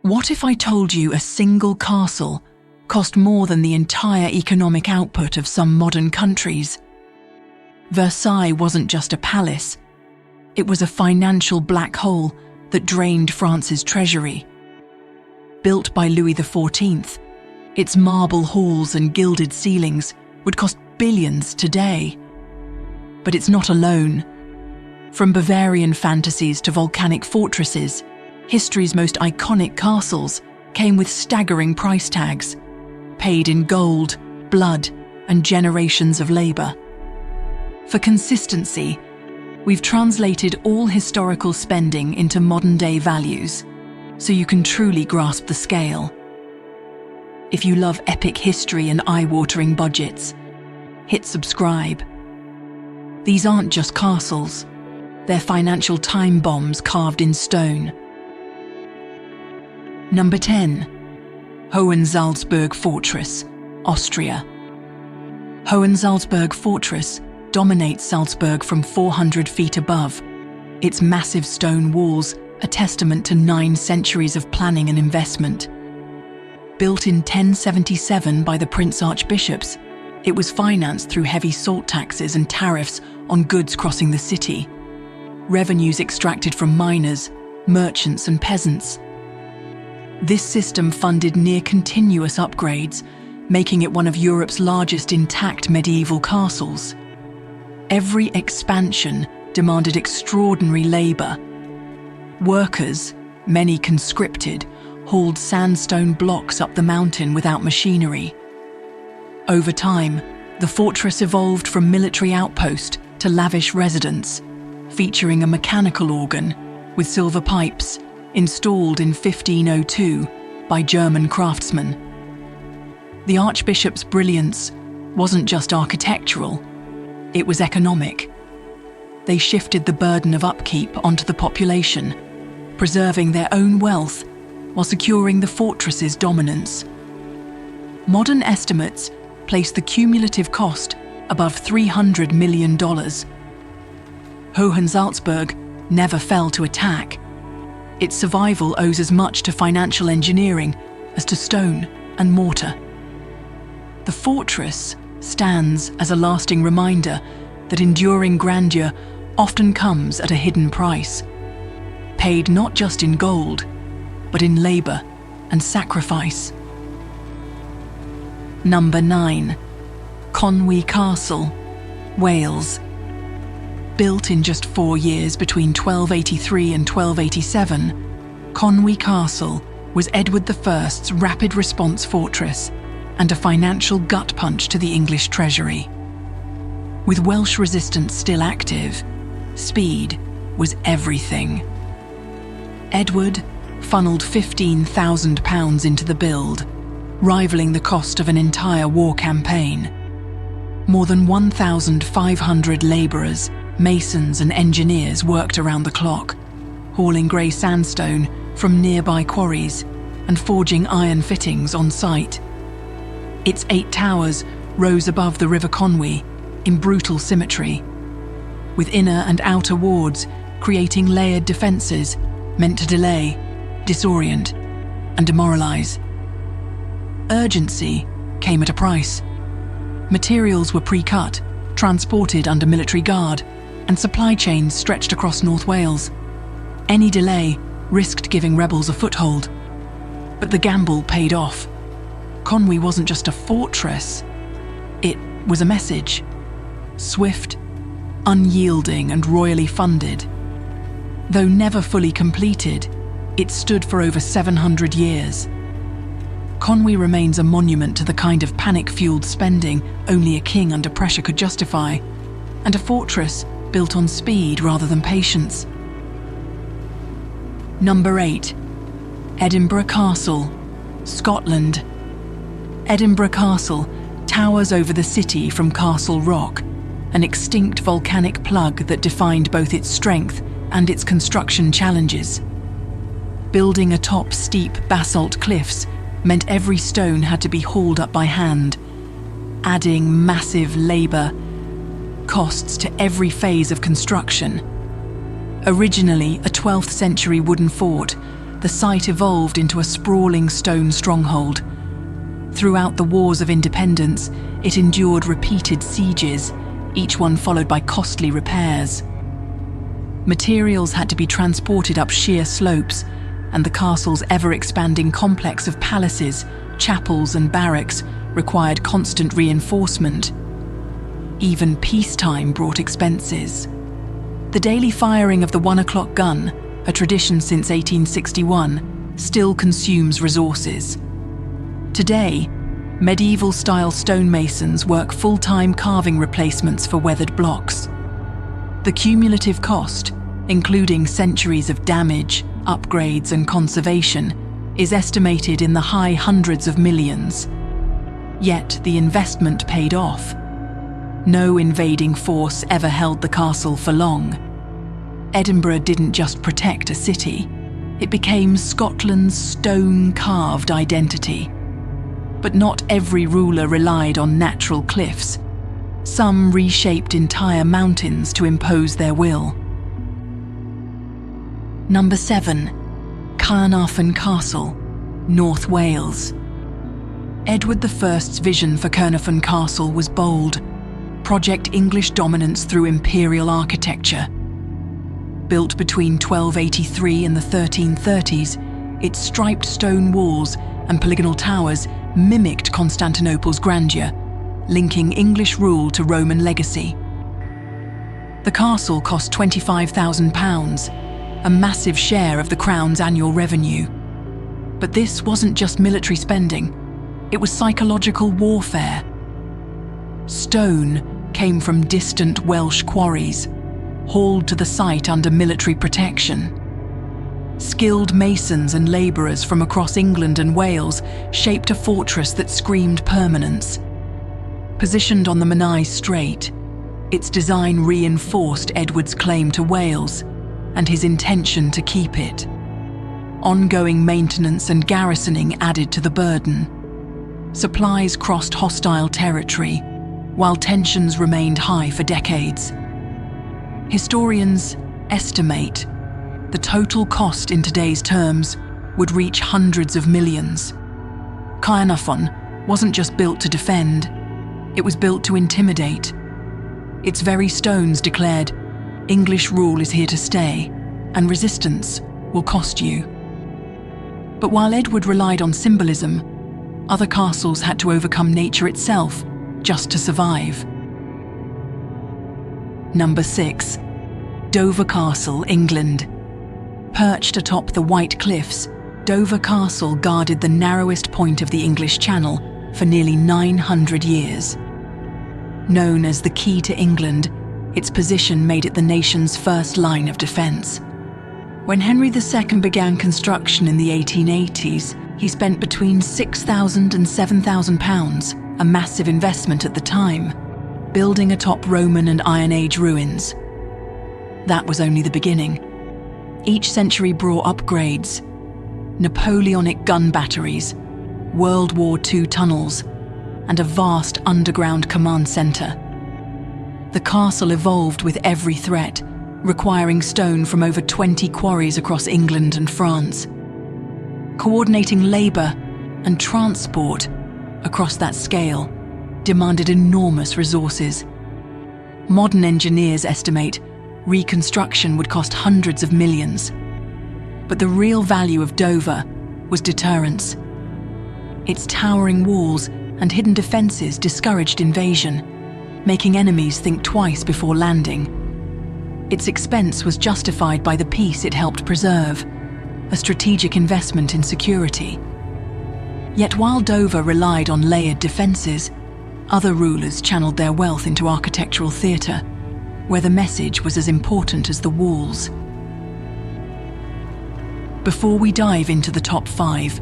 What if I told you a single castle cost more than the entire economic output of some modern countries? Versailles wasn't just a palace. It was a financial black hole that drained France's treasury. Built by Louis XIV, its marble halls and gilded ceilings would cost billions today. But it's not alone. From Bavarian fantasies to volcanic fortresses, history's most iconic castles came with staggering price tags, paid in gold, blood, and generations of labor. For consistency, we've translated all historical spending into modern-day values, so you can truly grasp the scale. If you love epic history and eye-watering budgets, hit subscribe. These aren't just castles, they're financial time bombs carved in stone. Number 10. Hoen Zaldsburg Fortress, Austria. Hoen Zaldsburg Fortress dominates Zaldsburg from 400 feet above, its massive stone walls a testament to 9 centuries of planning and investment. Built in 1077 by the Prince Archbishops, it was financed through heavy salt taxes and tariffs on goods crossing the city. Revenues extracted from miners, merchants and peasants. This system funded near-continuous upgrades, making it one of Europe's largest intact medieval castles. Every expansion demanded extraordinary labor. Workers, many conscripted, hauled sandstone blocks up the mountain without machinery. Over time, the fortress evolved from military outpost to lavish residence, featuring a mechanical organ with silver pipes installed in 1502 by German craftsmen. The Archbishop's brilliance wasn't just architectural, it was economic. They shifted the burden of upkeep onto the population, preserving their own wealth while securing the fortress's dominance. Modern estimates place the cumulative cost above $300 million. Hohensalzburg never fell to attack. Its survival owes as much to financial engineering as to stone and mortar. The fortress stands as a lasting reminder that enduring grandeur often comes at a hidden price, paid not just in gold, but in labor and sacrifice. Number 9. Conwe Castle, Wales. Built in just 4 years between 1283 and 1287, Conwe Castle was Edward I's rapid response fortress and a financial gut punch to the English treasury. With Welsh resistance still active, speed was everything. Edward funneled £15,000 into the build, rivaling the cost of an entire war campaign. More than 1,500 labourers, masons and engineers worked around the clock, hauling grey sandstone from nearby quarries and forging iron fittings on site. Its 8 towers rose above the River Conwe in brutal symmetry, with inner and outer wards creating layered defences meant to delay, disorient, and demoralise. Urgency came at a price. Materials were pre-cut, transported under military guard, and supply chains stretched across North Wales. Any delay risked giving rebels a foothold. But the gamble paid off. Conwe wasn't just a fortress, it was a message. Swift, unyielding and royally funded. Though never fully completed, it stood for over 700 years. Conwe remains a monument to the kind of panic-fueled spending only a king under pressure could justify, and a fortress built on speed rather than patience. Number 8. Edinburgh Castle, Scotland. Edinburgh Castle towers over the city from Castle Rock, an extinct volcanic plug that defined both its strength and its construction challenges. Building atop steep basalt cliffs meant every stone had to be hauled up by hand, adding massive labour costs to every phase of construction. Originally a 12th century wooden fort, the site evolved into a sprawling stone stronghold. Throughout the Wars of Independence, it endured repeated sieges, each one followed by costly repairs. Materials had to be transported up sheer slopes, and the castle's ever-expanding complex of palaces, chapels and barracks required constant reinforcement. Even peacetime brought expenses. The daily firing of the 1 o'clock gun, a tradition since 1861, still consumes resources. Today, medieval-style stonemasons work full-time carving replacements for weathered blocks. The cumulative cost, including centuries of damage, upgrades and conservation, is estimated in the high hundreds of millions. Yet the investment paid off. No invading force ever held the castle for long. Edinburgh didn't just protect a city, it became Scotland's stone-carved identity. But not every ruler relied on natural cliffs. Some reshaped entire mountains to impose their will. Number 7. Karnafan Castle, North Wales. Edward I's vision for Karnafan Castle was bold: project English dominance through imperial architecture. Built between 1283 and the 1330s, its striped stone walls and polygonal towers mimicked Constantinople's grandeur, linking English rule to Roman legacy. The castle cost £25,000, a massive share of the Crown's annual revenue. But this wasn't just military spending, it was psychological warfare. Stone came from distant Welsh quarries, hauled to the site under military protection. Skilled masons and labourers from across England and Wales shaped a fortress that screamed permanence. Positioned on the Menai Strait, its design reinforced Edward's claim to Wales and his intention to keep it. Ongoing maintenance and garrisoning added to the burden. Supplies crossed hostile territory, while tensions remained high for decades. Historians estimate the total cost in today's terms would reach hundreds of millions. Karnafan wasn't just built to defend, it was built to intimidate. Its very stones declared, "English rule is here to stay, and resistance will cost you." But while Edward relied on symbolism, other castles had to overcome nature itself just to survive. Number 6. Dover Castle, England. Perched atop the White Cliffs, Dover Castle guarded the narrowest point of the English Channel for nearly 900 years. Known as the Key to England, its position made it the nation's first line of defence. When Henry II began construction in the 1880s, he spent between £6,000 and £7,000, a massive investment at the time, building atop Roman and Iron Age ruins. That was only the beginning. Each century brought upgrades: Napoleonic gun batteries, World War II tunnels, and a vast underground command centre. The castle evolved with every threat, requiring stone from over 20 quarries across England and France. Coordinating labour and transport across that scale demanded enormous resources. Modern engineers estimate reconstruction would cost hundreds of millions. But the real value of Dover was deterrence. Its towering walls and hidden defences discouraged invasion, making enemies think twice before landing. Its expense was justified by the peace it helped preserve, a strategic investment in security. Yet while Dover relied on layered defences, other rulers channeled their wealth into architectural theatre, where the message was as important as the walls. Before we dive into the top 5,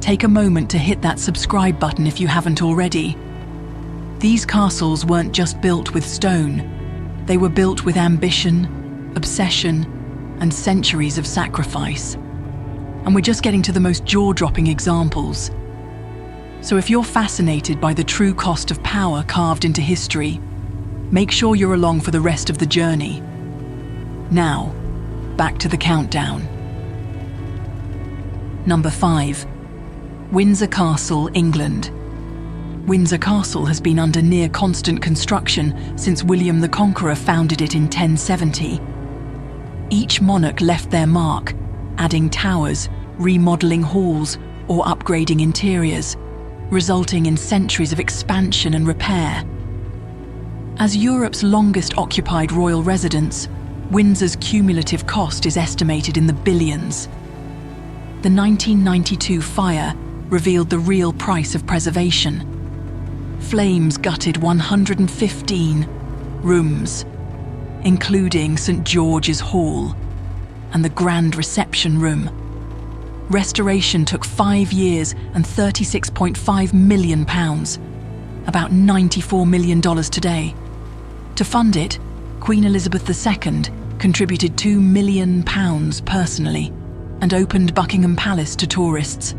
take a moment to hit that subscribe button if you haven't already. These castles weren't just built with stone, they were built with ambition, obsession, and centuries of sacrifice. And we're just getting to the most jaw-dropping examples. So if you're fascinated by the true cost of power carved into history, make sure you're along for the rest of the journey. Now, back to the countdown. Number 5. Windsor Castle, England. Windsor Castle has been under near constant construction since William the Conqueror founded it in 1070. Each monarch left their mark, adding towers, remodeling halls, or upgrading interiors, resulting in centuries of expansion and repair. As Europe's longest occupied royal residence, Windsor's cumulative cost is estimated in the billions. The 1992 fire revealed the real price of preservation. Flames gutted 115 rooms, including St. George's Hall and the Grand Reception Room. Restoration took 5 years and £36.5 million, about $94 million today. To fund it, Queen Elizabeth II contributed £2 million personally and opened Buckingham Palace to tourists.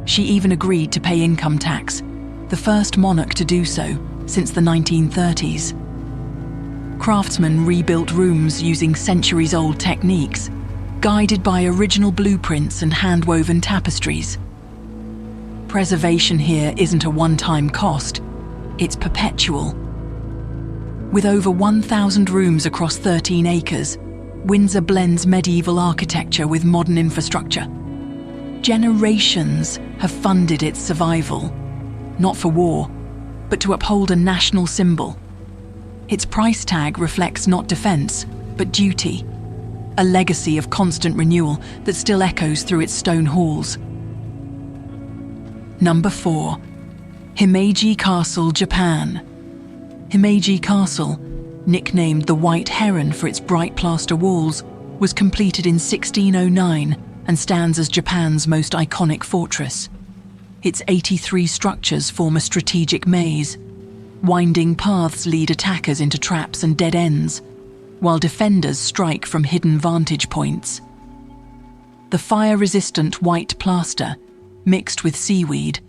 She even agreed to pay income tax, the first monarch to do so since the 1930s. Craftsmen rebuilt rooms using centuries-old techniques, guided by original blueprints and hand-woven tapestries. Preservation here isn't a one-time cost, it's perpetual. With over 1,000 rooms across 13 acres, Windsor blends medieval architecture with modern infrastructure. Generations have funded its survival, not for war, but to uphold a national symbol. Its price tag reflects not defense, but duty, a legacy of constant renewal that still echoes through its stone halls. Number 4. Himiji Castle, Japan. Himiji Castle, nicknamed the White Heron for its bright plaster walls, was completed in 1609 and stands as Japan's most iconic fortress. Its 83 structures form a strategic maze. Winding paths lead attackers into traps and dead ends, while defenders strike from hidden vantage points. The fire-resistant white plaster, mixed with seaweed,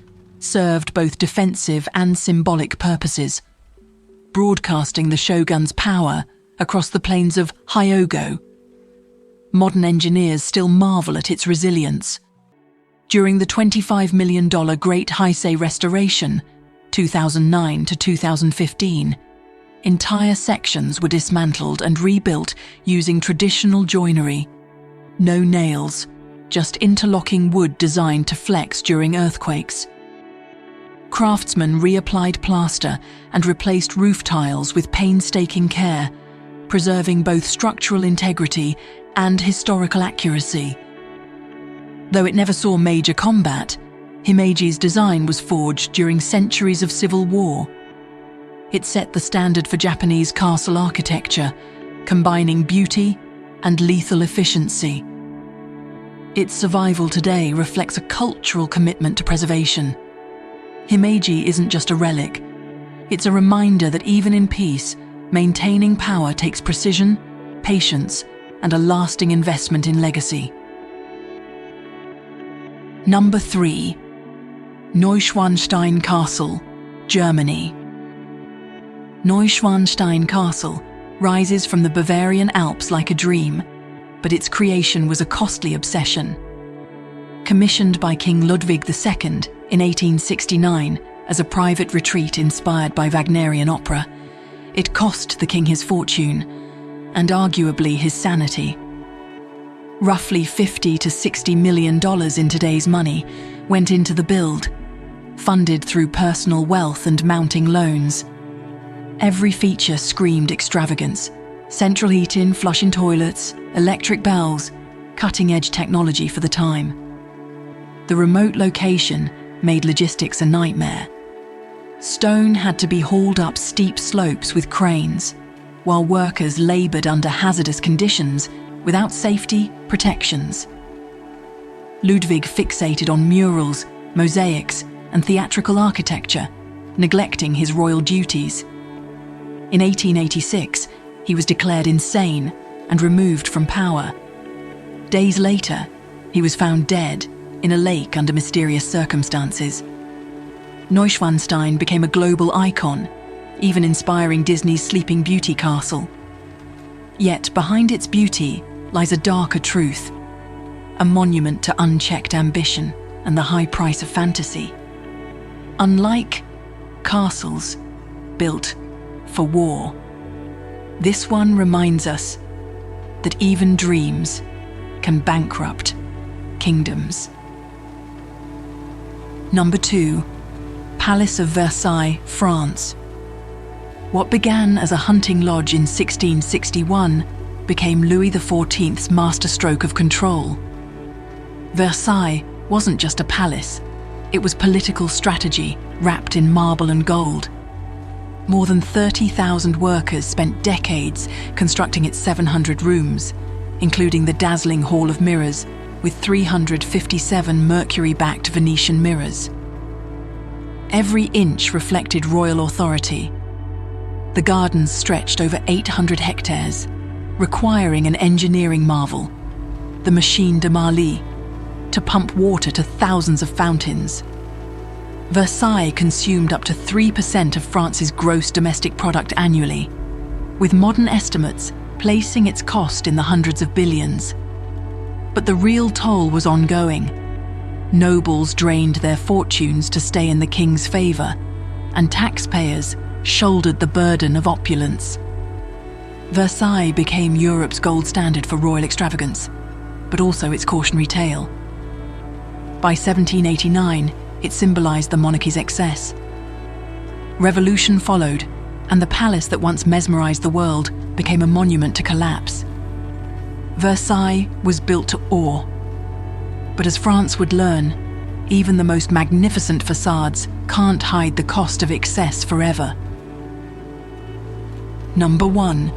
served both defensive and symbolic purposes, broadcasting the shogun's power across the plains of Hyogo. Modern engineers still marvel at its resilience. During the $25 million Great Heisei Restoration, 2009 to 2015, entire sections were dismantled and rebuilt using traditional joinery. No nails, just interlocking wood designed to flex during earthquakes. Craftsmen reapplied plaster and replaced roof tiles with painstaking care, preserving both structural integrity and historical accuracy. Though it never saw major combat, Himeji's design was forged during centuries of civil war. It set the standard for Japanese castle architecture, combining beauty and lethal efficiency. Its survival today reflects a cultural commitment to preservation. Himiji isn't just a relic. It's a reminder that even in peace, maintaining power takes precision, patience, and a lasting investment in legacy. Number 3. Neuschwanstein Castle, Germany. Neuschwanstein Castle rises from the Bavarian Alps like a dream, but its creation was a costly obsession. Commissioned by King Ludwig II in 1869 as a private retreat inspired by Wagnerian opera, it cost the king his fortune, and arguably his sanity. Roughly $50 to $60 million in today's money went into the build, funded through personal wealth and mounting loans. Every feature screamed extravagance: central heating, flushing toilets, electric bells, cutting-edge technology for the time. The remote location made logistics a nightmare. Stone had to be hauled up steep slopes with cranes, while workers labored under hazardous conditions without safety protections. Ludwig fixated on murals, mosaics, and theatrical architecture, neglecting his royal duties. In 1886, he was declared insane and removed from power. Days later, he was found dead in a lake under mysterious circumstances. Neuschwanstein became a global icon, even inspiring Disney's Sleeping Beauty castle. Yet behind its beauty lies a darker truth. a monument to unchecked ambition and the high price of fantasy. Unlike castles built for war, this one reminds us that even dreams can bankrupt kingdoms. Number 2. Palace of Versailles, France. What began as a hunting lodge in 1661 became Louis XIV's masterstroke of control. Versailles wasn't just a palace, it was political strategy wrapped in marble and gold. More than 30,000 workers spent decades constructing its 700 rooms, including the dazzling Hall of Mirrors, with 357 mercury-backed Venetian mirrors. Every inch reflected royal authority. The gardens stretched over 800 hectares, requiring an engineering marvel, the machine de Marly, to pump water to thousands of fountains. Versailles consumed up to 3% of France's gross domestic product annually, with modern estimates placing its cost in the hundreds of billions. But the real toll was ongoing. Nobles drained their fortunes to stay in the king's favour, and taxpayers shouldered the burden of opulence. Versailles became Europe's gold standard for royal extravagance, but also its cautionary tale. By 1789, it symbolised the monarchy's excess. Revolution followed, and the palace that once mesmerised the world became a monument to collapse. Versailles was built to awe. But as France would learn, even the most magnificent facades can't hide the cost of excess forever. Number 1.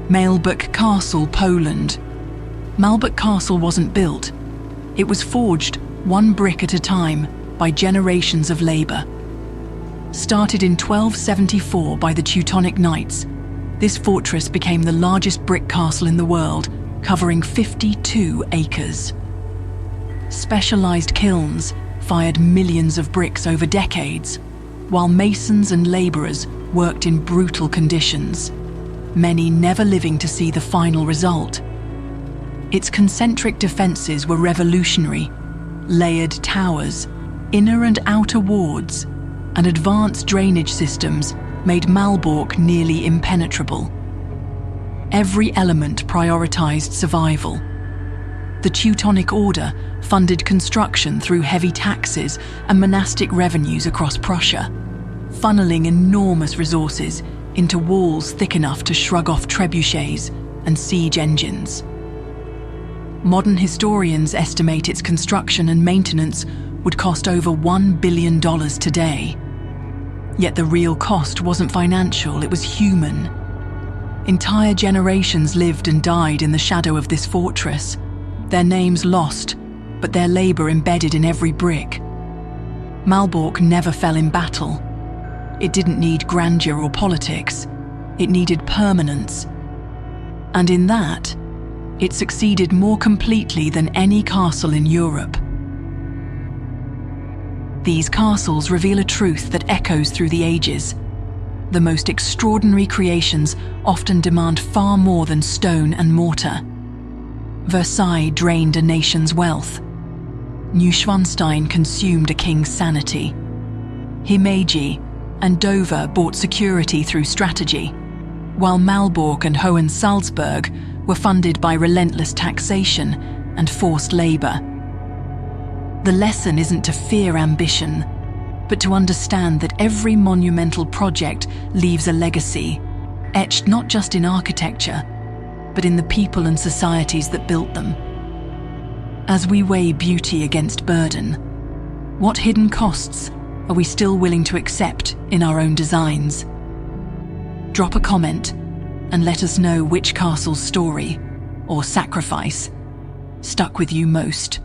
Malbork Castle, Poland. Malbork Castle wasn't built. It was forged, one brick at a time, by generations of labour. Started in 1274 by the Teutonic Knights, this fortress became the largest brick castle in the world, covering 52 acres. Specialised kilns fired millions of bricks over decades, while masons and labourers worked in brutal conditions, many never living to see the final result. Its concentric defences were revolutionary: layered towers, inner and outer wards, and advanced drainage systems made Malbork nearly impenetrable. Every element prioritised survival. The Teutonic Order funded construction through heavy taxes and monastic revenues across Prussia, funneling enormous resources into walls thick enough to shrug off trebuchets and siege engines. Modern historians estimate its construction and maintenance would cost over $1 billion today. Yet the real cost wasn't financial, it was human. Entire generations lived and died in the shadow of this fortress, their names lost, but their labour embedded in every brick. Malbork never fell in battle. It didn't need grandeur or politics, it needed permanence. And in that, it succeeded more completely than any castle in Europe. These castles reveal a truth that echoes through the ages. The most extraordinary creations often demand far more than stone and mortar. Versailles drained a nation's wealth. Neuschwanstein consumed a king's sanity. Himiji and Dover bought security through strategy, while Malbork and Hoen Zaldsburg were funded by relentless taxation and forced labour. The lesson isn't to fear ambition, but to understand that every monumental project leaves a legacy, etched not just in architecture, but in the people and societies that built them. As we weigh beauty against burden, what hidden costs are we still willing to accept in our own designs? Drop a comment and let us know which castle's story or sacrifice stuck with you most.